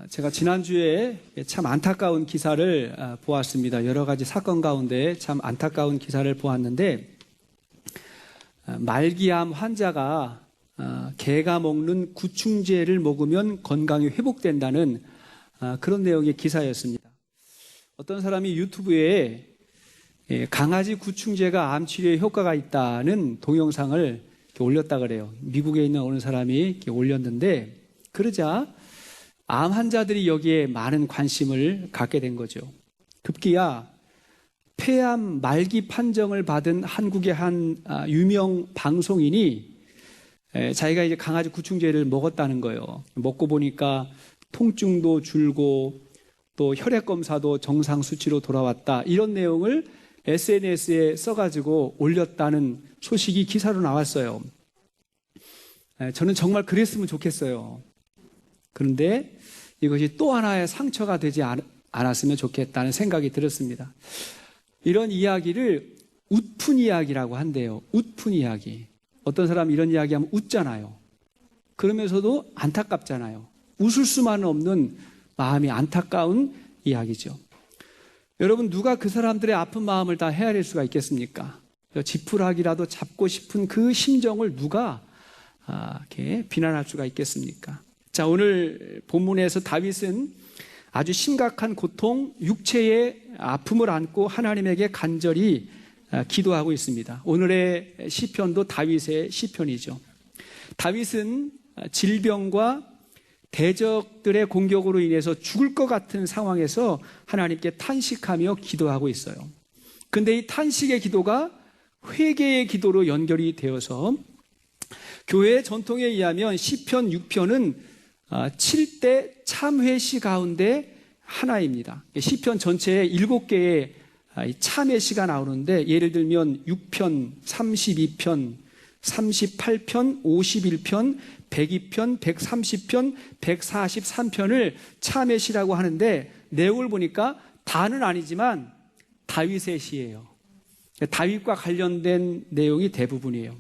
제가 지난주에 참 안타까운 기사를 보았습니다. 여러 가지 사건 가운데 참 안타까운 기사를 보았는데, 말기암 환자가 개가 먹는 구충제를 먹으면 건강이 회복된다는 그런 내용의 기사였습니다. 어떤 사람이 유튜브에 강아지 구충제가 암 치료에 효과가 있다는 동영상을 올렸다 그래요. 미국에 있는 어느 사람이 올렸는데, 그러자 암 환자들이 여기에 많은 관심을 갖게 된 거죠. 급기야 폐암 말기 판정을 받은 한국의 한 유명 방송인이 자기가 이제 강아지 구충제를 먹었다는 거예요. 먹고 보니까 통증도 줄고 또 혈액 검사도 정상 수치로 돌아왔다, 이런 내용을 SNS에 써가지고 올렸다는 소식이 기사로 나왔어요. 저는 정말 그랬으면 좋겠어요. 그런데 이것이 또 하나의 상처가 되지 않았으면 좋겠다는 생각이 들었습니다. 이런 이야기를 웃픈 이야기라고 한대요. 웃픈 이야기. 어떤 사람이 이런 이야기하면 웃잖아요. 그러면서도 안타깝잖아요. 웃을 수만은 없는 마음이 안타까운 이야기죠. 여러분, 누가 그 사람들의 아픈 마음을 다 헤아릴 수가 있겠습니까? 지푸라기라도 잡고 싶은 그 심정을 누가 이렇게 비난할 수가 있겠습니까? 자, 오늘 본문에서 다윗은 아주 심각한 고통, 육체의 아픔을 안고 하나님에게 간절히 기도하고 있습니다. 오늘의 시편도 다윗의 시편이죠. 다윗은 질병과 대적들의 공격으로 인해서 죽을 것 같은 상황에서 하나님께 탄식하며 기도하고 있어요. 근데 이 탄식의 기도가 회개의 기도로 연결이 되어서 교회의 전통에 의하면 시편 6편은 7대 참회시 가운데 하나입니다. 시편 전체에 7개의 참회시가 나오는데, 예를 들면 6편, 32편, 38편, 51편, 102편, 130편, 143편을 참회시라고 하는데, 내용을 보니까 다는 아니지만 다윗의 시예요. 다윗과 관련된 내용이 대부분이에요.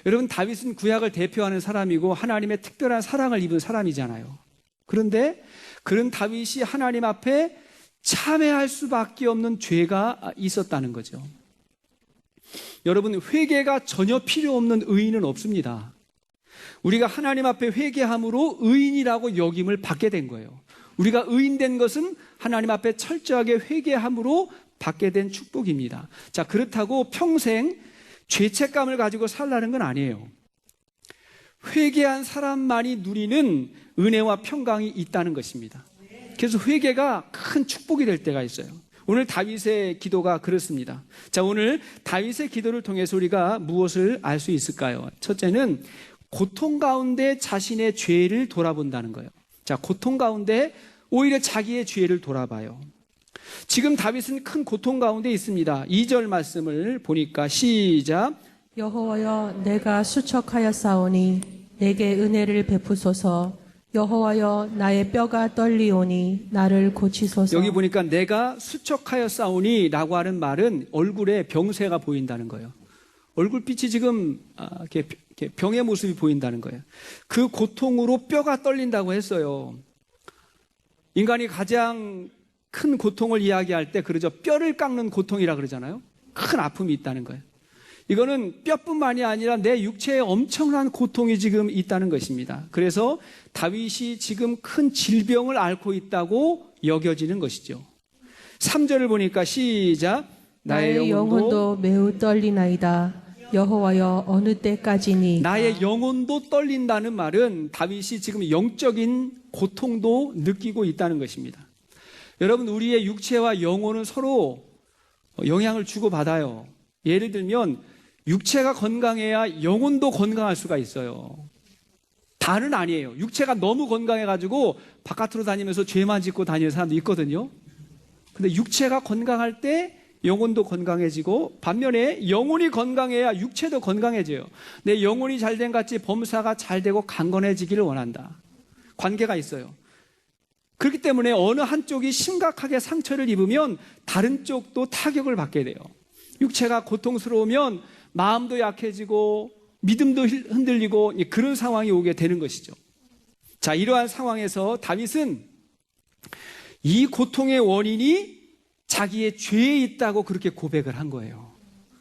여러분, 다윗은 구약을 대표하는 사람이고 하나님의 특별한 사랑을 입은 사람이잖아요. 그런데 그런 다윗이 하나님 앞에 참회할 수밖에 없는 죄가 있었다는 거죠. 여러분, 회개가 전혀 필요 없는 의인은 없습니다. 우리가 하나님 앞에 회개함으로 의인이라고 여김을 받게 된 거예요. 우리가 의인된 것은 하나님 앞에 철저하게 회개함으로 받게 된 축복입니다. 자, 그렇다고 평생 죄책감을 가지고 살라는 건 아니에요. 회개한 사람만이 누리는 은혜와 평강이 있다는 것입니다. 그래서 회개가 큰 축복이 될 때가 있어요. 오늘 다윗의 기도가 그렇습니다. 자, 오늘 다윗의 기도를 통해서 우리가 무엇을 알 수 있을까요? 첫째는 고통 가운데 자신의 죄를 돌아본다는 거예요. 자, 고통 가운데 오히려 자기의 죄를 돌아봐요. 지금 다윗은 큰 고통 가운데 있습니다. 2절 말씀을 보니까 시작. 여호와여, 내가 수척하였사오니 내게 은혜를 베푸소서. 여호와여, 나의 뼈가 떨리오니 나를 고치소서. 여기 보니까 내가 수척하였사오니 라고 하는 말은 얼굴에 병세가 보인다는 거예요. 얼굴빛이 지금 이렇게 병의 모습이 보인다는 거예요. 그 고통으로 뼈가 떨린다고 했어요. 인간이 가장 큰 고통을 이야기할 때 그러죠. 뼈를 깎는 고통이라 그러잖아요. 큰 아픔이 있다는 거예요. 이거는 뼈뿐만이 아니라 내 육체에 엄청난 고통이 지금 있다는 것입니다. 그래서 다윗이 지금 큰 질병을 앓고 있다고 여겨지는 것이죠. 3절을 보니까 시작. 나의 영혼도 매우 떨리나이다. 여호와여, 어느 때까지니? 나의 영혼도 떨린다는 말은 다윗이 지금 영적인 고통도 느끼고 있다는 것입니다. 여러분, 우리의 육체와 영혼은 서로 영향을 주고받아요. 예를 들면 육체가 건강해야 영혼도 건강할 수가 있어요. 다는 아니에요. 육체가 너무 건강해가지고 바깥으로 다니면서 죄만 짓고 다니는 사람도 있거든요. 근데 육체가 건강할 때 영혼도 건강해지고, 반면에 영혼이 건강해야 육체도 건강해져요. 내 영혼이 잘된 같이 범사가 잘되고 강건해지기를 원한다. 관계가 있어요. 그렇기 때문에 어느 한쪽이 심각하게 상처를 입으면 다른 쪽도 타격을 받게 돼요. 육체가 고통스러우면 마음도 약해지고 믿음도 흔들리고 그런 상황이 오게 되는 것이죠. 자, 이러한 상황에서 다윗은 이 고통의 원인이 자기의 죄에 있다고 그렇게 고백을 한 거예요.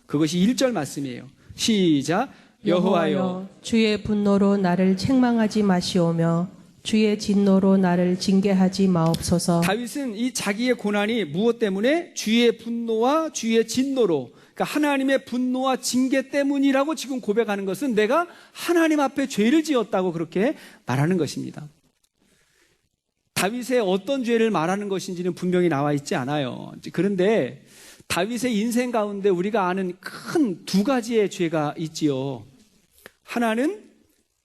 그것이 1절 말씀이에요. 시작. 여호와여, 주의 분노로 나를 책망하지 마시오며 주의 진노로 나를 징계하지 마옵소서. 다윗은 이 자기의 고난이 무엇 때문에? 주의 분노와 주의 진노로, 그러니까 하나님의 분노와 징계 때문이라고 지금 고백하는 것은 내가 하나님 앞에 죄를 지었다고 그렇게 말하는 것입니다. 다윗의 어떤 죄를 말하는 것인지는 분명히 나와 있지 않아요. 그런데 다윗의 인생 가운데 우리가 아는 큰 두 가지의 죄가 있지요. 하나는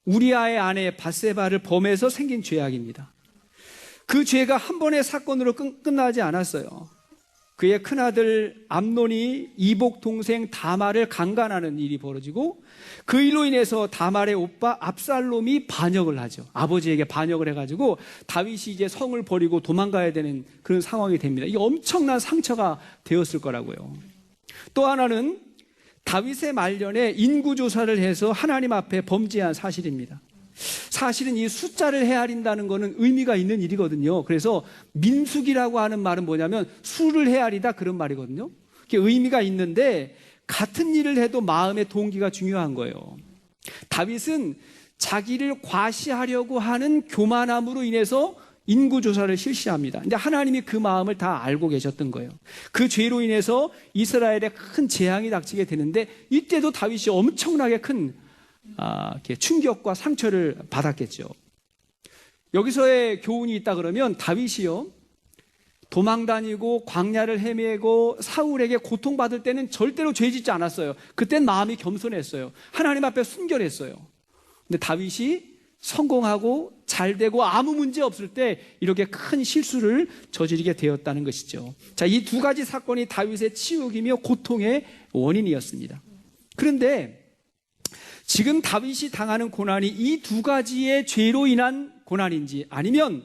우리아의 아내 밧세바를 범해서 생긴 죄악입니다. 그 죄가 한 번의 사건으로 끝나지 않았어요. 그의 큰아들 암논이 이복 동생 다말을 강간하는 일이 벌어지고 그 일로 인해서 다말의 오빠 압살롬이 반역을 하죠. 아버지에게 반역을 해가지고 다윗이 이제 성을 버리고 도망가야 되는 그런 상황이 됩니다. 이게 엄청난 상처가 되었을 거라고요. 또 하나는 다윗의 말년에 인구조사를 해서 하나님 앞에 범죄한 사실입니다. 사실은 이 숫자를 헤아린다는 것은 의미가 있는 일이거든요. 그래서 민숙이라고 하는 말은 뭐냐면 수를 헤아리다, 그런 말이거든요. 그게 의미가 있는데 같은 일을 해도 마음의 동기가 중요한 거예요. 다윗은 자기를 과시하려고 하는 교만함으로 인해서 인구조사를 실시합니다. 근데 하나님이 그 마음을 다 알고 계셨던 거예요. 그 죄로 인해서 이스라엘에 큰 재앙이 닥치게 되는데 이때도 다윗이 엄청나게 큰 충격과 상처를 받았겠죠. 여기서의 교훈이 있다 그러면 다윗이요, 도망다니고 광야를 헤매고 사울에게 고통받을 때는 절대로 죄 짓지 않았어요. 그땐 마음이 겸손했어요. 하나님 앞에 순결했어요. 근데 다윗이 성공하고 잘되고 아무 문제 없을 때 이렇게 큰 실수를 저지르게 되었다는 것이죠. 자, 이 두 가지 사건이 다윗의 치욕이며 고통의 원인이었습니다. 그런데 지금 다윗이 당하는 고난이 이 두 가지의 죄로 인한 고난인지 아니면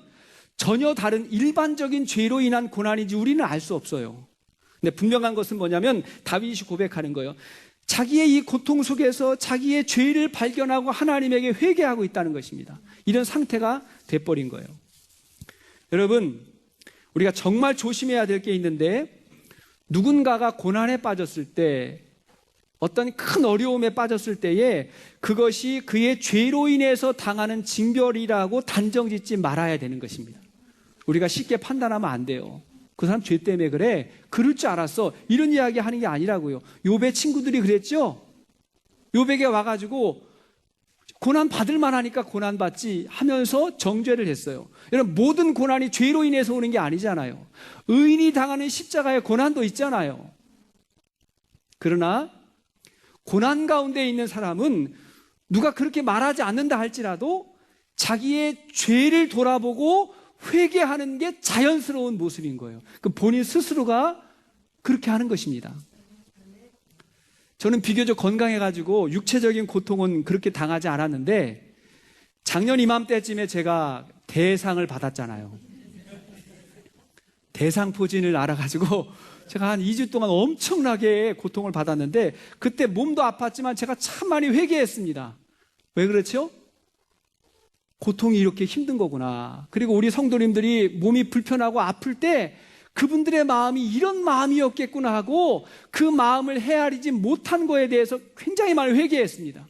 전혀 다른 일반적인 죄로 인한 고난인지 우리는 알 수 없어요. 근데 분명한 것은 뭐냐면 다윗이 고백하는 거예요. 자기의 이 고통 속에서 자기의 죄를 발견하고 하나님에게 회개하고 있다는 것입니다. 이런 상태가 돼버린 거예요. 여러분, 우리가 정말 조심해야 될 게 있는데 누군가가 고난에 빠졌을 때, 어떤 큰 어려움에 빠졌을 때에 그것이 그의 죄로 인해서 당하는 징벌이라고 단정 짓지 말아야 되는 것입니다. 우리가 쉽게 판단하면 안 돼요. 그 사람 죄 때문에 그래, 그럴 줄 알았어, 이런 이야기 하는 게 아니라고요. 욥의 친구들이 그랬죠. 욥에게 와가지고 고난 받을 만하니까 고난 받지 하면서 정죄를 했어요. 여러분, 모든 고난이 죄로 인해서 오는 게 아니잖아요. 의인이 당하는 십자가의 고난도 있잖아요. 그러나 고난 가운데 있는 사람은 누가 그렇게 말하지 않는다 할지라도 자기의 죄를 돌아보고 회개하는 게 자연스러운 모습인 거예요. 그 본인 스스로가 그렇게 하는 것입니다. 저는 비교적 건강해가지고 육체적인 고통은 그렇게 당하지 않았는데 작년 이맘때쯤에 제가 대상을 받았잖아요. 대상포진을 알아가지고 제가 한 2주 동안 엄청나게 고통을 받았는데 그때 몸도 아팠지만 제가 참 많이 회개했습니다. 왜 그렇죠? 고통이 이렇게 힘든 거구나. 그리고 우리 성도님들이 몸이 불편하고 아플 때 그분들의 마음이 이런 마음이었겠구나 하고 그 마음을 헤아리지 못한 거에 대해서 굉장히 많이 회개했습니다.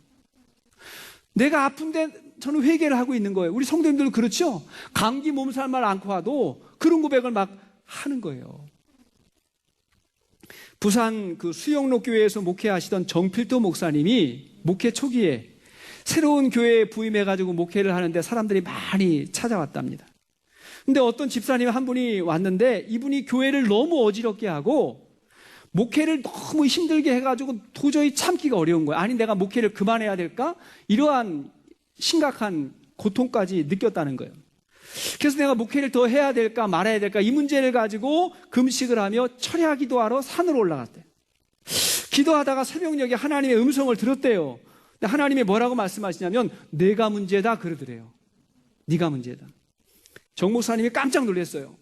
내가 아픈데 저는 회개를 하고 있는 거예요. 우리 성도님들은 그렇죠? 감기 몸살만 않고 와도 그런 고백을 막 하는 거예요. 부산 그 수영로 교회에서 목회하시던 정필도 목사님이 목회 초기에 새로운 교회에 부임해가지고 목회를 하는데 사람들이 많이 찾아왔답니다. 근데 어떤 집사님 한 분이 왔는데 이분이 교회를 너무 어지럽게 하고 목회를 너무 힘들게 해가지고 도저히 참기가 어려운 거예요. 아니, 내가 목회를 그만해야 될까? 이러한 심각한 고통까지 느꼈다는 거예요. 그래서 내가 목회를 더 해야 될까 말아야 될까 이 문제를 가지고 금식을 하며 철야 기도하러 산으로 올라갔대요. 기도하다가 새벽녘에 하나님의 음성을 들었대요. 근데 하나님이 뭐라고 말씀하시냐면 내가 문제다 그러더래요. 네가 문제다. 정 목사님이 깜짝 놀랐어요.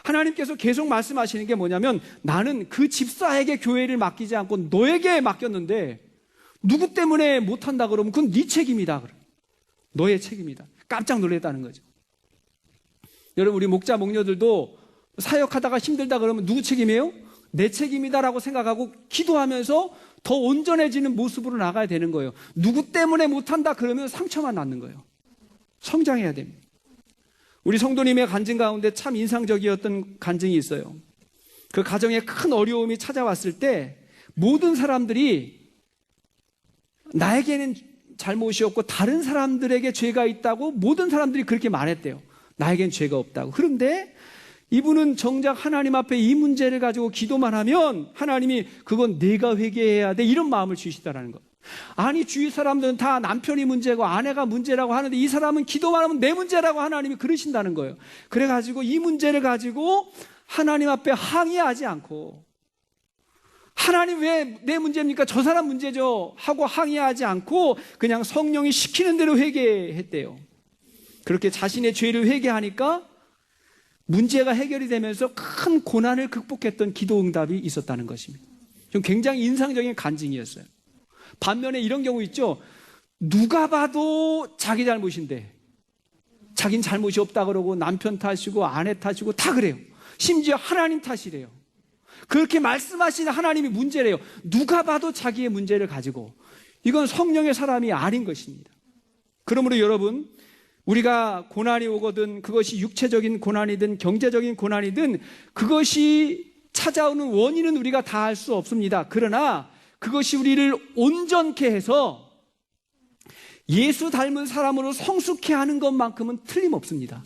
하나님께서 계속 말씀하시는 게 뭐냐면 나는 그 집사에게 교회를 맡기지 않고 너에게 맡겼는데 누구 때문에 못한다 그러면 그건 네 책임이다. 너의 책임이다. 깜짝 놀랐다는 거죠. 여러분, 우리 목자 목녀들도 사역하다가 힘들다 그러면 누구 책임이에요? 내 책임이다라고 생각하고 기도하면서 더 온전해지는 모습으로 나가야 되는 거예요. 누구 때문에 못한다 그러면 상처만 낳는 거예요. 성장해야 됩니다. 우리 성도님의 간증 가운데 참 인상적이었던 간증이 있어요. 그 가정에 큰 어려움이 찾아왔을 때 모든 사람들이 나에게는 잘못이 없고 다른 사람들에게 죄가 있다고 모든 사람들이 그렇게 말했대요. 나에겐 죄가 없다고. 그런데 이분은 정작 하나님 앞에 이 문제를 가지고 기도만 하면 하나님이 그건 내가 회개해야 돼 이런 마음을 주시다라는 거예요. 아니, 주위 사람들은 다 남편이 문제고 아내가 문제라고 하는데 이 사람은 기도만 하면 내 문제라고 하나님이 그러신다는 거예요. 그래가지고 이 문제를 가지고 하나님 앞에 항의하지 않고, 하나님 왜 내 문제입니까? 저 사람 문제죠 하고 항의하지 않고 그냥 성령이 시키는 대로 회개했대요. 그렇게 자신의 죄를 회개하니까 문제가 해결이 되면서 큰 고난을 극복했던 기도 응답이 있었다는 것입니다. 좀 굉장히 인상적인 간증이었어요. 반면에 이런 경우 있죠. 누가 봐도 자기 잘못인데 자긴 잘못이 없다 그러고 남편 탓이고 아내 탓이고 다 그래요. 심지어 하나님 탓이래요. 그렇게 말씀하시는 하나님이 문제래요. 누가 봐도 자기의 문제를 가지고. 이건 성령의 사람이 아닌 것입니다. 그러므로 여러분, 우리가 고난이 오거든 그것이 육체적인 고난이든 경제적인 고난이든 그것이 찾아오는 원인은 우리가 다 알 수 없습니다. 그러나 그것이 우리를 온전케 해서 예수 닮은 사람으로 성숙케 하는 것만큼은 틀림없습니다.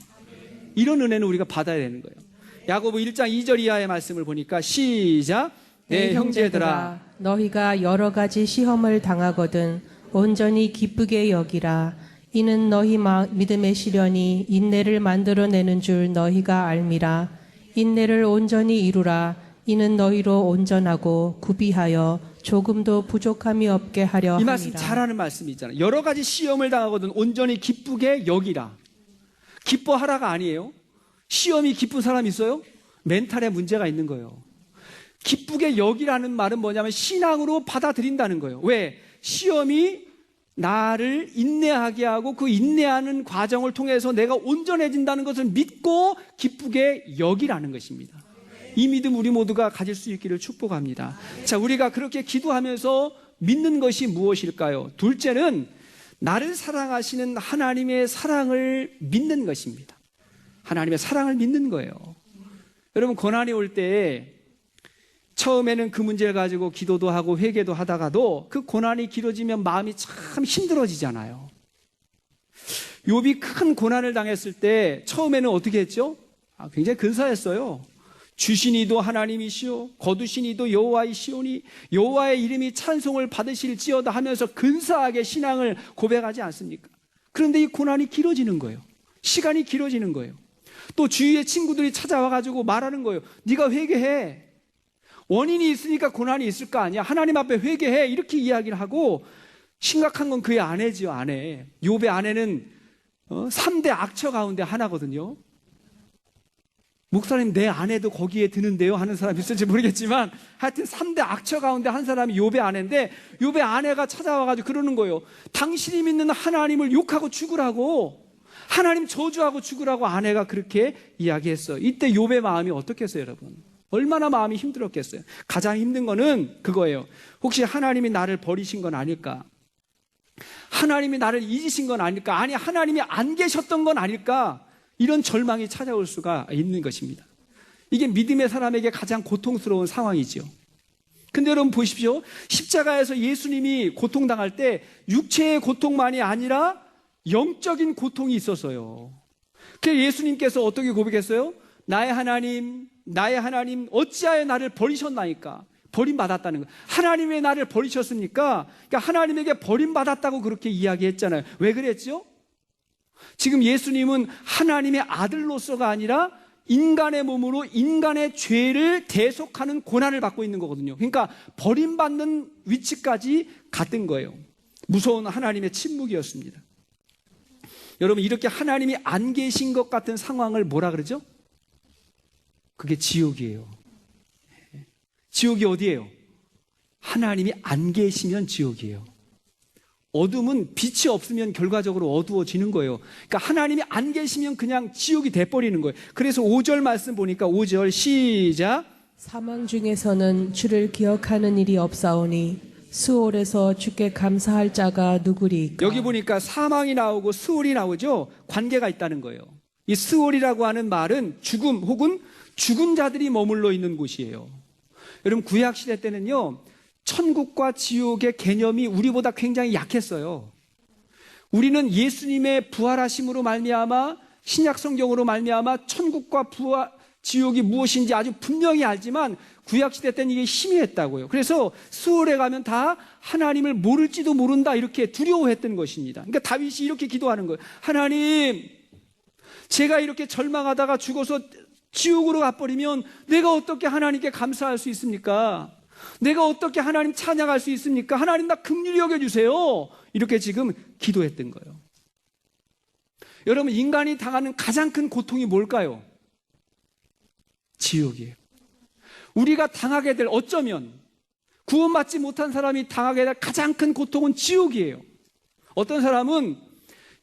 이런 은혜는 우리가 받아야 되는 거예요. 야고보 1장 2절 이하의 말씀을 보니까 시작. 내 형제들아, 너희가 여러 가지 시험을 당하거든 온전히 기쁘게 여기라. 이는 너희 믿음의 시련이 인내를 만들어내는 줄 너희가 알미라. 인내를 온전히 이루라. 이는 너희로 온전하고 구비하여 조금도 부족함이 없게 하려 함이라. 이 말씀 잘하는 말씀이 있잖아요. 여러 가지 시험을 당하거든 온전히 기쁘게 여기라. 기뻐하라가 아니에요. 시험이 기쁜 사람 있어요? 멘탈에 문제가 있는 거예요. 기쁘게 여기라는 말은 뭐냐면 신앙으로 받아들인다는 거예요. 왜? 시험이 나를 인내하게 하고 그 인내하는 과정을 통해서 내가 온전해진다는 것을 믿고 기쁘게 여기라는 것입니다. 이 믿음 우리 모두가 가질 수 있기를 축복합니다. 자, 우리가 그렇게 기도하면서 믿는 것이 무엇일까요? 둘째는 나를 사랑하시는 하나님의 사랑을 믿는 것입니다. 하나님의 사랑을 믿는 거예요. 여러분, 고난이 올 때 처음에는 그 문제를 가지고 기도도 하고 회개도 하다가도 그 고난이 길어지면 마음이 참 힘들어지잖아요. 욥이 큰 고난을 당했을 때 처음에는 어떻게 했죠? 굉장히 근사했어요. 주시니도 하나님이시오 거두시니도 여호와이시오니 여호와의 이름이 찬송을 받으실지어다 하면서 근사하게 신앙을 고백하지 않습니까? 그런데 이 고난이 길어지는 거예요. 시간이 길어지는 거예요. 또 주위의 친구들이 찾아와가지고 말하는 거예요. 네가 회개해. 원인이 있으니까 고난이 있을 거 아니야. 하나님 앞에 회개해. 이렇게 이야기를 하고, 심각한 건 그의 아내지요. 아내. 욥의 아내는 3대 악처 가운데 하나거든요. 목사님, 내 아내도 거기에 드는데요 하는 사람이 있을지 모르겠지만 하여튼 3대 악처 가운데 한 사람이 욥의 아내인데, 욥의 아내가 찾아와가지고 그러는 거예요. 당신이 믿는 하나님을 욕하고 죽으라고, 하나님 저주하고 죽으라고 아내가 그렇게 이야기했어요. 이때 욥의 마음이 어떻겠어요, 여러분? 얼마나 마음이 힘들었겠어요. 가장 힘든 거는 그거예요. 혹시 하나님이 나를 버리신 건 아닐까? 하나님이 나를 잊으신 건 아닐까? 아니, 하나님이 안 계셨던 건 아닐까? 이런 절망이 찾아올 수가 있는 것입니다. 이게 믿음의 사람에게 가장 고통스러운 상황이지요. 근데 여러분 보십시오. 십자가에서 예수님이 고통당할 때 육체의 고통만이 아니라 영적인 고통이 있었어요. 그래서 예수님께서 어떻게 고백했어요? 나의 하나님, 나의 하나님, 어찌하여 나를 버리셨나이까? 버림받았다는 거예요. 하나님 왜 나를 버리셨습니까? 그러니까 하나님에게 버림받았다고 그렇게 이야기했잖아요. 왜 그랬죠? 지금 예수님은 하나님의 아들로서가 아니라 인간의 몸으로 인간의 죄를 대속하는 고난을 받고 있는 거거든요. 그러니까 버림받는 위치까지 갔던 거예요. 무서운 하나님의 침묵이었습니다. 여러분, 이렇게 하나님이 안 계신 것 같은 상황을 뭐라 그러죠? 그게 지옥이에요. 지옥이 어디예요? 하나님이 안 계시면 지옥이에요. 어둠은 빛이 없으면 결과적으로 어두워지는 거예요. 그러니까 하나님이 안 계시면 그냥 지옥이 돼버리는 거예요. 그래서 5절 말씀 보니까 5절 시작. 사망 중에서는 주를 기억하는 일이 없사오니 수월에서 주께 감사할 자가 누구리까? 여기 보니까 사망이 나오고 스올이 나오죠. 관계가 있다는 거예요. 이 스올이라고 하는 말은 죽음 혹은 죽은 자들이 머물러 있는 곳이에요. 여러분 구약시대 때는요, 천국과 지옥의 개념이 우리보다 굉장히 약했어요. 우리는 예수님의 부활하심으로 말미암아 신약 성경으로 말미암아 천국과 지옥이 무엇인지 아주 분명히 알지만 구약시대 때는 이게 희미했다고요. 그래서 스올에 가면 다 하나님을 모를지도 모른다 이렇게 두려워했던 것입니다. 그러니까 다윗이 이렇게 기도하는 거예요. 하나님, 제가 이렇게 절망하다가 죽어서 지옥으로 가버리면 내가 어떻게 하나님께 감사할 수 있습니까? 내가 어떻게 하나님 찬양할 수 있습니까? 하나님 나 긍휼히 여겨주세요. 이렇게 지금 기도했던 거예요. 여러분 인간이 당하는 가장 큰 고통이 뭘까요? 지옥이에요. 우리가 당하게 될, 어쩌면 구원받지 못한 사람이 당하게 될 가장 큰 고통은 지옥이에요. 어떤 사람은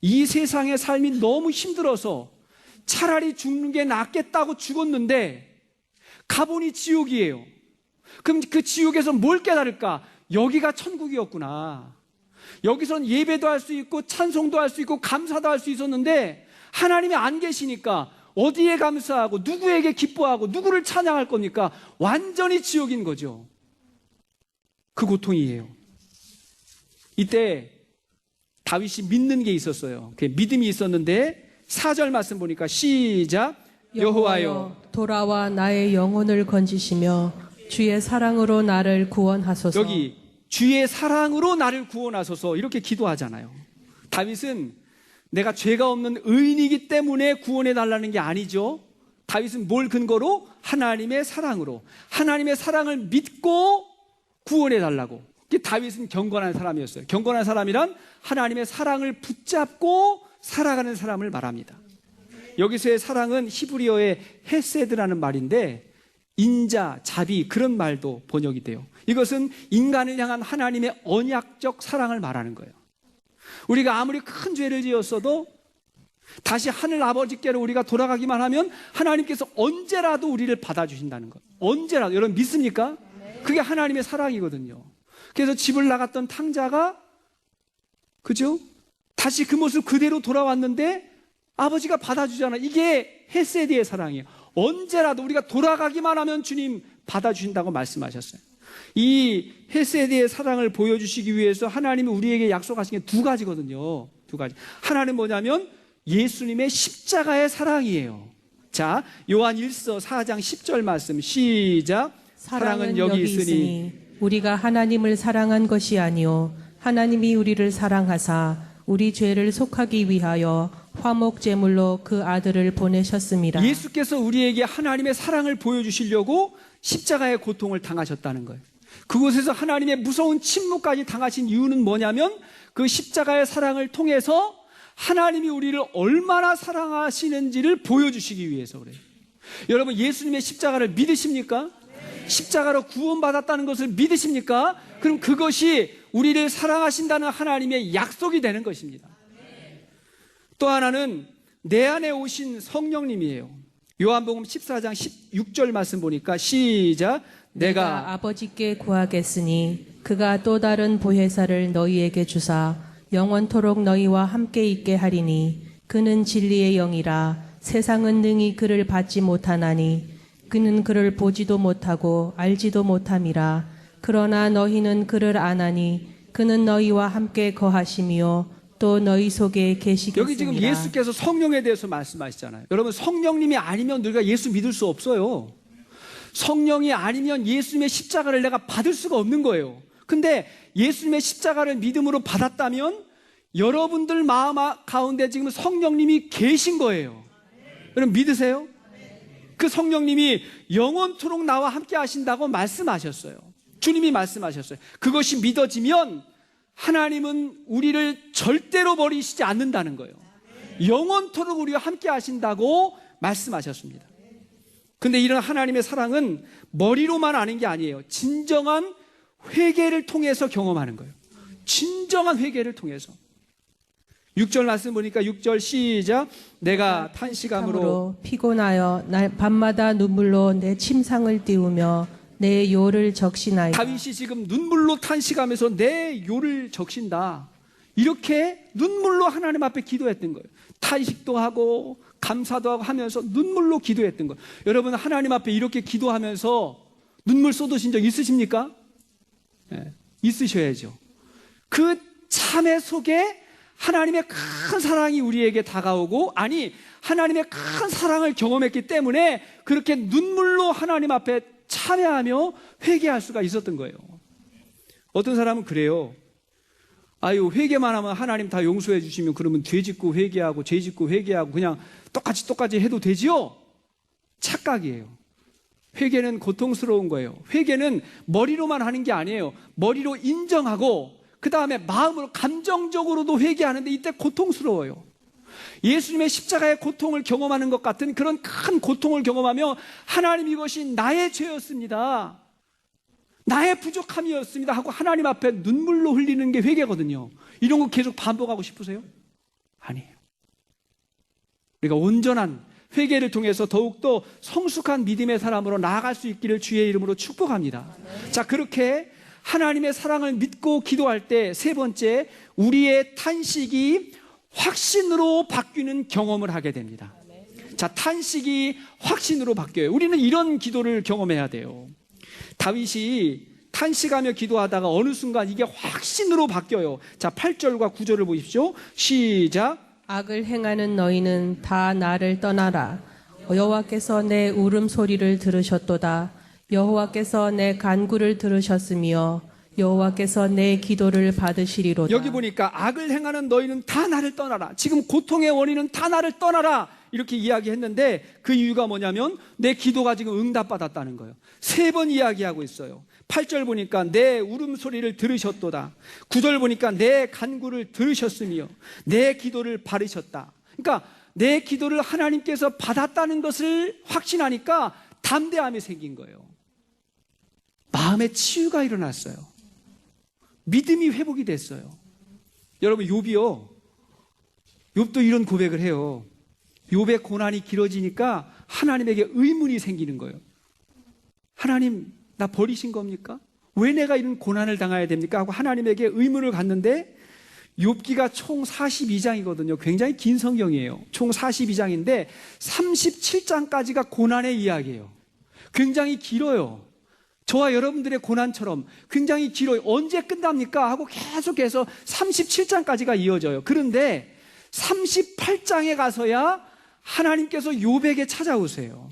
이 세상의 삶이 너무 힘들어서 차라리 죽는 게 낫겠다고 죽었는데 가보니 지옥이에요. 그럼 그 지옥에서 뭘 깨달을까? 여기가 천국이었구나. 여기선 예배도 할 수 있고 찬송도 할 수 있고 감사도 할 수 있었는데 하나님이 안 계시니까 어디에 감사하고 누구에게 기뻐하고 누구를 찬양할 겁니까? 완전히 지옥인 거죠. 그 고통이에요. 이때 다윗이 믿는 게 있었어요. 그 믿음이 있었는데 4절 말씀 보니까 시작. 여호와여 돌아와 나의 영혼을 건지시며 주의 사랑으로 나를 구원하소서. 여기 주의 사랑으로 나를 구원하소서 이렇게 기도하잖아요. 다윗은 내가 죄가 없는 의인이기 때문에 구원해 달라는 게 아니죠. 다윗은 뭘 근거로? 하나님의 사랑으로, 하나님의 사랑을 믿고 구원해 달라고. 다윗은 경건한 사람이었어요. 경건한 사람이란 하나님의 사랑을 붙잡고 살아가는 사람을 말합니다. 여기서의 사랑은 히브리어의 헤세드라는 말인데 인자, 자비 그런 말도 번역이 돼요. 이것은 인간을 향한 하나님의 언약적 사랑을 말하는 거예요. 우리가 아무리 큰 죄를 지었어도 다시 하늘 아버지께로 우리가 돌아가기만 하면 하나님께서 언제라도 우리를 받아주신다는 거예요. 언제라도. 여러분 믿습니까? 그게 하나님의 사랑이거든요. 그래서 집을 나갔던 탕자가 그죠? 다시 그 모습 그대로 돌아왔는데 아버지가 받아주잖아. 이게 헤세드의 사랑이에요. 언제라도 우리가 돌아가기만 하면 주님 받아주신다고 말씀하셨어요. 이 헤세드의 사랑을 보여주시기 위해서 하나님이 우리에게 약속하신 게 두 가지거든요. 두 가지. 하나는 뭐냐면 예수님의 십자가의 사랑이에요. 자, 요한 1서 4장 10절 말씀 시작. 사랑은 여기 있으니 우리가 하나님을 사랑한 것이 아니요 하나님이 우리를 사랑하사 우리 죄를 속하기 위하여 화목 제물로 그 아들을 보내셨습니다. 예수께서 우리에게 하나님의 사랑을 보여주시려고 십자가의 고통을 당하셨다는 거예요. 그곳에서 하나님의 무서운 침묵까지 당하신 이유는 뭐냐면 그 십자가의 사랑을 통해서 하나님이 우리를 얼마나 사랑하시는지를 보여주시기 위해서 그래요. 여러분 예수님의 십자가를 믿으십니까? 십자가로 구원받았다는 것을 믿으십니까? 그럼 그것이 우리를 사랑하신다는 하나님의 약속이 되는 것입니다. 또 하나는 내 안에 오신 성령님이에요. 요한복음 14장 16절 말씀 보니까 시작. 내가 아버지께 구하겠으니 그가 또 다른 보혜사를 너희에게 주사 영원토록 너희와 함께 있게 하리니 그는 진리의 영이라 세상은 능히 그를 받지 못하나니 그는 그를 보지도 못하고 알지도 못함이라. 그러나 너희는 그를 아나니 그는 너희와 함께 거하시며 또 너희 속에 계시겠습니다. 여기 지금 예수께서 성령에 대해서 말씀하시잖아요. 여러분 성령님이 아니면 우리가 예수 믿을 수 없어요. 성령이 아니면 예수님의 십자가를 내가 받을 수가 없는 거예요. 근데 예수님의 십자가를 믿음으로 받았다면 여러분들 마음 가운데 지금 성령님이 계신 거예요. 여러분 믿으세요? 그 성령님이 영원토록 나와 함께 하신다고 말씀하셨어요. 주님이 말씀하셨어요. 그것이 믿어지면 하나님은 우리를 절대로 버리시지 않는다는 거예요. 영원토록 우리와 함께 하신다고 말씀하셨습니다. 근데 이런 하나님의 사랑은 머리로만 아는 게 아니에요. 진정한 회개를 통해서 경험하는 거예요. 진정한 회개를 통해서. 6절 말씀 보니까 6절 시작. 내가 탄식함으로 피곤하여 날 밤마다 눈물로 내 침상을 띄우며 내 요를 적시나이다. 다윗이 지금 눈물로 탄식하면서 내 요를 적신다. 이렇게 눈물로 하나님 앞에 기도했던 거예요. 탄식도 하고 감사도 하고 하면서 눈물로 기도했던 거예요. 여러분, 하나님 앞에 이렇게 기도하면서 눈물 쏟으신 적 있으십니까? 네, 있으셔야죠. 그 참회 속에 하나님의 큰 사랑이 우리에게 다가오고, 아니 하나님의 큰 사랑을 경험했기 때문에 그렇게 눈물로 하나님 앞에 참회하며 회개할 수가 있었던 거예요. 어떤 사람은 그래요. 아유, 회개만 하면 하나님 다 용서해 주시면 그러면 죄 짓고 회개하고 죄 짓고 회개하고 그냥 똑같이 해도 되지요? 착각이에요. 회개는 고통스러운 거예요. 회개는 머리로만 하는 게 아니에요. 머리로 인정하고 그 다음에 마음으로 감정적으로도 회개하는데 이때 고통스러워요. 예수님의 십자가의 고통을 경험하는 것 같은 그런 큰 고통을 경험하며 하나님, 이것이 나의 죄였습니다, 나의 부족함이었습니다 하고 하나님 앞에 눈물로 흘리는 게 회개거든요. 이런 거 계속 반복하고 싶으세요? 아니에요. 우리가 온전한 회개를 통해서 더욱더 성숙한 믿음의 사람으로 나아갈 수 있기를 주의 이름으로 축복합니다. 자, 그렇게 하나님의 사랑을 믿고 기도할 때 세 번째, 우리의 탄식이 확신으로 바뀌는 경험을 하게 됩니다. 자, 탄식이 확신으로 바뀌어요. 우리는 이런 기도를 경험해야 돼요. 다윗이 탄식하며 기도하다가 어느 순간 이게 확신으로 바뀌어요. 자, 8절과 9절을 보십시오. 시작. 악을 행하는 너희는 다 나를 떠나라. 여호와께서 내 울음소리를 들으셨도다. 여호와께서 내 간구를 들으셨으며 여호와께서 내 기도를 받으시리로다. 여기 보니까 악을 행하는 너희는 다 나를 떠나라. 지금 고통의 원인은 다 나를 떠나라, 이렇게 이야기했는데 그 이유가 뭐냐면 내 기도가 지금 응답받았다는 거예요. 세 번 이야기하고 있어요. 8절 보니까 내 울음소리를 들으셨도다. 9절 보니까 내 간구를 들으셨으며 내 기도를 받으셨다. 그러니까 내 기도를 하나님께서 받았다는 것을 확신하니까 담대함이 생긴 거예요. 마음의 치유가 일어났어요. 믿음이 회복이 됐어요. 여러분, 욥이요, 욥도 이런 고백을 해요. 욥의 고난이 길어지니까 하나님에게 의문이 생기는 거예요. 하나님, 나 버리신 겁니까? 왜 내가 이런 고난을 당해야 됩니까? 하고 하나님에게 의문을 갖는데, 욥기가 총 42장이거든요. 굉장히 긴 성경이에요. 총 42장인데 37장까지가 고난의 이야기예요. 굉장히 길어요. 저와 여러분들의 고난처럼 굉장히 길어요. 언제 끝납니까? 하고 계속해서 37장까지가 이어져요. 그런데 38장에 가서야 하나님께서 욥에게 찾아오세요.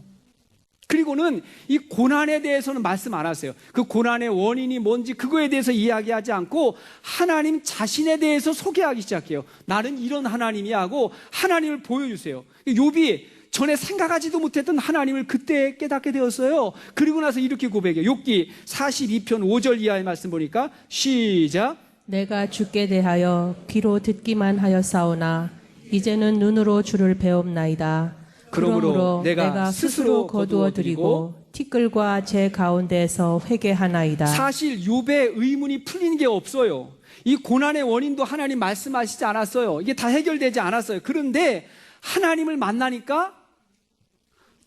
그리고는 이 고난에 대해서는 말씀 안 하세요. 그 고난의 원인이 뭔지 그거에 대해서 이야기하지 않고 하나님 자신에 대해서 소개하기 시작해요. 나는 이런 하나님이야 하고 하나님을 보여주세요. 욥이 전에 생각하지도 못했던 하나님을 그때 깨닫게 되었어요. 그리고 나서 이렇게 고백해요. 욥기 42편 5절 이하의 말씀 보니까 시작. 내가 주께 대하여 귀로 듣기만 하였사오나 이제는 눈으로 주를 배웁나이다. 그러므로 내가 스스로 거두어 드리고 티끌과 제 가운데에서 회개하나이다. 사실 욥의 의문이 풀린 게 없어요. 이 고난의 원인도 하나님 말씀하시지 않았어요. 이게 다 해결되지 않았어요. 그런데 하나님을 만나니까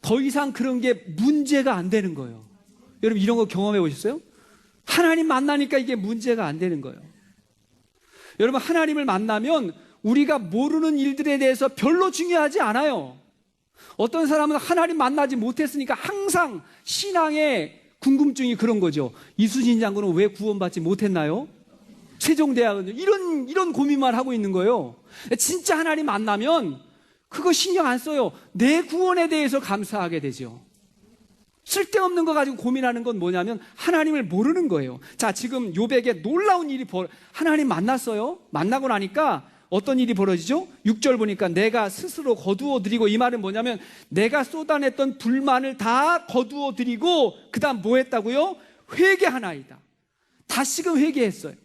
더 이상 그런 게 문제가 안 되는 거예요. 여러분, 이런 거 경험해 보셨어요? 하나님 만나니까 이게 문제가 안 되는 거예요. 여러분, 하나님을 만나면 우리가 모르는 일들에 대해서 별로 중요하지 않아요. 어떤 사람은 하나님 만나지 못했으니까 항상 신앙의 궁금증이 그런 거죠. 이순신 장군은 왜 구원받지 못했나요? 세종대왕은 이런 고민만 하고 있는 거예요. 진짜 하나님 만나면 그거 신경 안 써요. 내 구원에 대해서 감사하게 되죠. 쓸데없는 거 가지고 고민하는 건 뭐냐면 하나님을 모르는 거예요. 자, 지금 욥에게 놀라운 일이 하나님 만났어요. 만나고 나니까 어떤 일이 벌어지죠? 6절 보니까 내가 스스로 거두어 드리고, 이 말은 뭐냐면 내가 쏟아냈던 불만을 다 거두어 드리고 그 다음 뭐 했다고요? 회개하나이다. 다시금 회개했어요.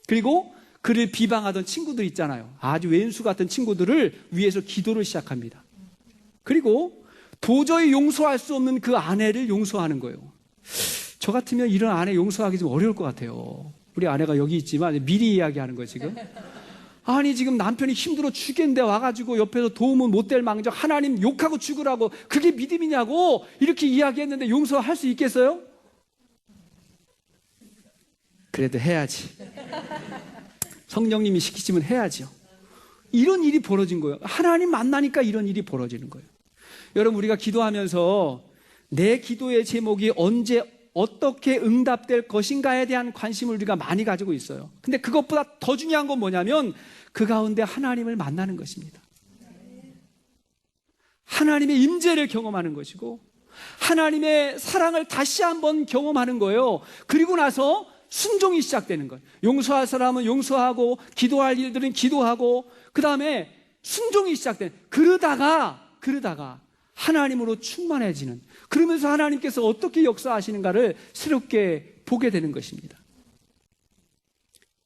그리고 그를 비방하던 친구들 있잖아요. 아주 왼수 같은 친구들을 위해서 기도를 시작합니다. 그리고 도저히 용서할 수 없는 그 아내를 용서하는 거예요. 저 같으면 이런 아내 용서하기 좀 어려울 것 같아요. 우리 아내가 여기 있지만 미리 이야기하는 거예요, 지금. 아니, 지금 남편이 힘들어 죽겠는데 와가지고 옆에서 도움은 못 될 망정 하나님 욕하고 죽으라고, 그게 믿음이냐고 이렇게 이야기했는데 용서할 수 있겠어요? 그래도 해야지. 성령님이 시키시면 해야죠. 이런 일이 벌어진 거예요. 하나님 만나니까 이런 일이 벌어지는 거예요. 여러분, 우리가 기도하면서 내 기도의 제목이 언제 어떻게 응답될 것인가에 대한 관심을 우리가 많이 가지고 있어요. 근데 그것보다 더 중요한 건 뭐냐면 그 가운데 하나님을 만나는 것입니다. 하나님의 임재를 경험하는 것이고 하나님의 사랑을 다시 한번 경험하는 거예요. 그리고 나서 순종이 시작되는 거예요. 용서할 사람은 용서하고 기도할 일들은 기도하고 그 다음에 순종이 시작되는, 그러다가 하나님으로 충만해지는, 그러면서 하나님께서 어떻게 역사하시는가를 새롭게 보게 되는 것입니다.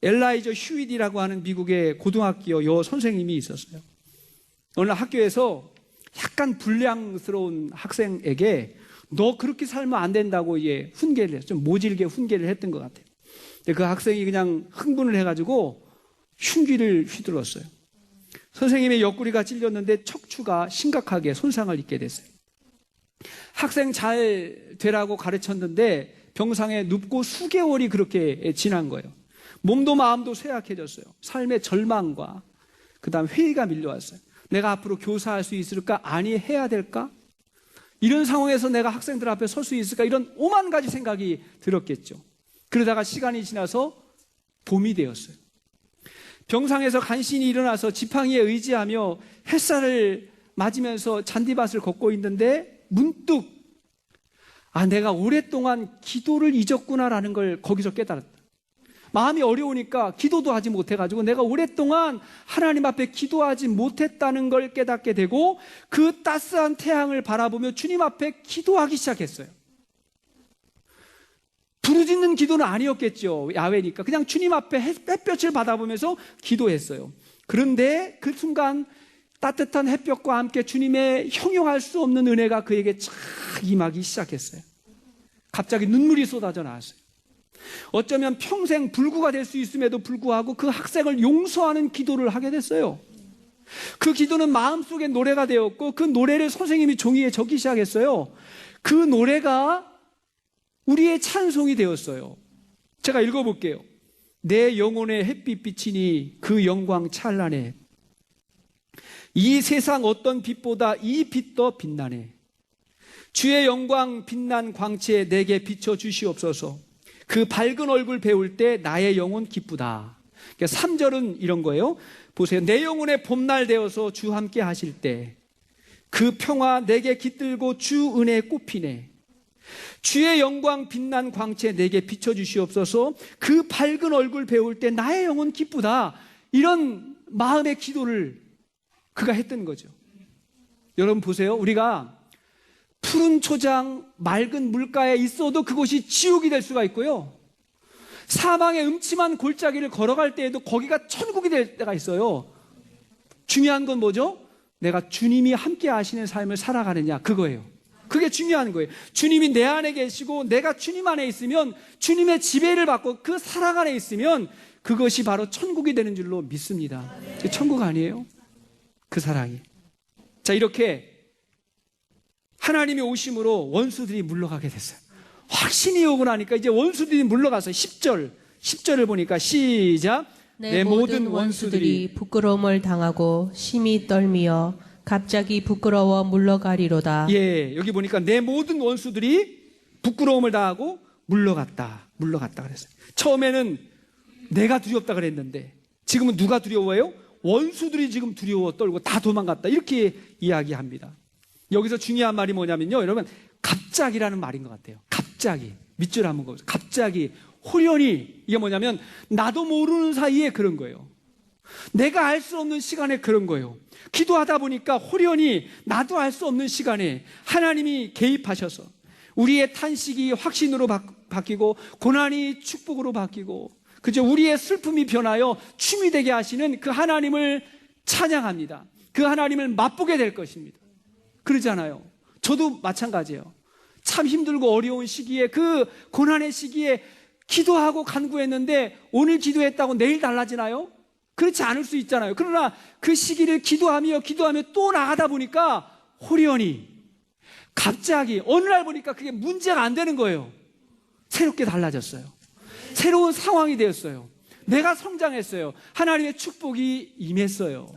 엘라이저 휴잇이라고 하는 미국의 고등학교 여 선생님이 있었어요. 어느 학교에서 약간 불량스러운 학생에게 너 그렇게 살면 안 된다고 훈계를 했어요. 좀 모질게 훈계를 했던 것 같아요. 근데 그 학생이 그냥 흥분을 해가지고 흉기를 휘둘렀어요. 선생님의 옆구리가 찔렸는데 척추가 심각하게 손상을 입게 됐어요. 학생 잘 되라고 가르쳤는데 병상에 눕고 수개월이 그렇게 지난 거예요. 몸도 마음도 쇠약해졌어요. 삶의 절망과 그 다음 회의가 밀려왔어요. 내가 앞으로 교사할 수 있을까? 아니, 해야 될까? 이런 상황에서 내가 학생들 앞에 설 수 있을까? 이런 오만 가지 생각이 들었겠죠. 그러다가 시간이 지나서 봄이 되었어요. 병상에서 간신히 일어나서 지팡이에 의지하며 햇살을 맞으면서 잔디밭을 걷고 있는데 문득 내가 오랫동안 기도를 잊었구나라는 걸 거기서 깨달았다. 마음이 어려우니까 기도도 하지 못해가지고 내가 오랫동안 하나님 앞에 기도하지 못했다는 걸 깨닫게 되고 그 따스한 태양을 바라보며 주님 앞에 기도하기 시작했어요. 부르짖는 기도는 아니었겠죠. 야외니까. 그냥 주님 앞에 햇볕을 받아보면서 기도했어요. 그런데 그 순간 따뜻한 햇볕과 함께 주님의 형용할 수 없는 은혜가 그에게 착 임하기 시작했어요. 갑자기 눈물이 쏟아져 나왔어요. 어쩌면 평생 불구가 될 수 있음에도 불구하고 그 학생을 용서하는 기도를 하게 됐어요. 그 기도는 마음속에 노래가 되었고 그 노래를 선생님이 종이에 적기 시작했어요. 그 노래가 우리의 찬송이 되었어요. 제가 읽어볼게요. 내 영혼의 햇빛 비치니 그 영광 찬란해. 이 세상 어떤 빛보다 이 빛 더 빛나네. 주의 영광 빛난 광채에 내게 비춰주시옵소서. 그 밝은 얼굴 배울 때 나의 영혼 기쁘다. 그러니까 3절은 이런 거예요. 보세요. 내 영혼의 봄날 되어서 주 함께 하실 때 그 평화 내게 깃들고 주 은혜 꽃피네. 주의 영광 빛난 광채 내게 비춰주시옵소서. 그 밝은 얼굴 배울 때 나의 영혼 기쁘다. 이런 마음의 기도를 그가 했던 거죠. 여러분 보세요. 우리가 푸른 초장 맑은 물가에 있어도 그곳이 지옥이 될 수가 있고요. 사망의 음침한 골짜기를 걸어갈 때에도 거기가 천국이 될 때가 있어요. 중요한 건 뭐죠? 내가 주님이 함께 하시는 삶을 살아가느냐, 그거예요. 그게 중요한 거예요. 주님이 내 안에 계시고 내가 주님 안에 있으면, 주님의 지배를 받고 그 사랑 안에 있으면 그것이 바로 천국이 되는 줄로 믿습니다. 천국 아니에요? 그 사랑이. 자, 이렇게 하나님의 오심으로 원수들이 물러가게 됐어요. 확신이 오고 나니까 이제 원수들이 물러가서 10절을 보니까 시작. 내 모든 원수들이 부끄러움을 당하고 심히 떨미어 갑자기 부끄러워 물러가리로다. 예, 여기 보니까 내 모든 원수들이 부끄러움을 당하고 물러갔다 그랬어요. 처음에는 내가 두렵다 그랬는데 지금은 누가 두려워해요? 원수들이 지금 두려워 떨고 다 도망갔다, 이렇게 이야기합니다. 여기서 중요한 말이 뭐냐면요, 여러분, 갑자기라는 말인 것 같아요. 갑자기. 밑줄 한번 그어보세요. 갑자기, 호련히. 이게 뭐냐면 나도 모르는 사이에 그런 거예요. 내가 알 수 없는 시간에 그런 거예요. 기도하다 보니까 호련히 나도 알 수 없는 시간에 하나님이 개입하셔서 우리의 탄식이 확신으로 바뀌고 고난이 축복으로 바뀌고, 그죠? 우리의 슬픔이 변하여 춤이 되게 하시는 그 하나님을 찬양합니다. 그 하나님을 맛보게 될 것입니다. 그러잖아요. 저도 마찬가지예요. 참 힘들고 어려운 시기에, 그 고난의 시기에 기도하고 간구했는데 오늘 기도했다고 내일 달라지나요? 그렇지 않을 수 있잖아요. 그러나 그 시기를 기도하며 또 나가다 보니까 호련히 갑자기 어느 날 보니까 그게 문제가 안 되는 거예요. 새롭게 달라졌어요. 새로운 상황이 되었어요. 내가 성장했어요. 하나님의 축복이 임했어요.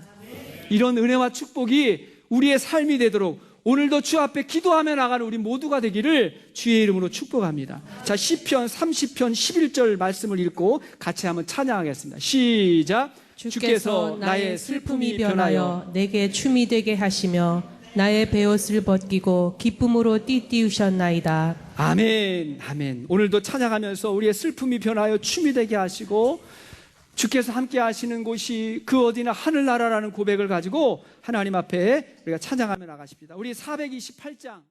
이런 은혜와 축복이 우리의 삶이 되도록 오늘도 주 앞에 기도하며 나가는 우리 모두가 되기를 주의 이름으로 축복합니다. 자, 시편 30편 11절 말씀을 읽고 같이 한번 찬양하겠습니다. 시작. 주께서 나의 슬픔이 변하여 내게 춤이 되게 하시며 나의 베옷을 벗기고 기쁨으로 띠띠우셨나이다. 아멘, 아멘. 오늘도 찬양하면서 우리의 슬픔이 변하여 춤이 되게 하시고 주께서 함께 하시는 곳이 그 어디나 하늘나라라는 고백을 가지고 하나님 앞에 우리가 찬양하며 나가십니다. 우리 428장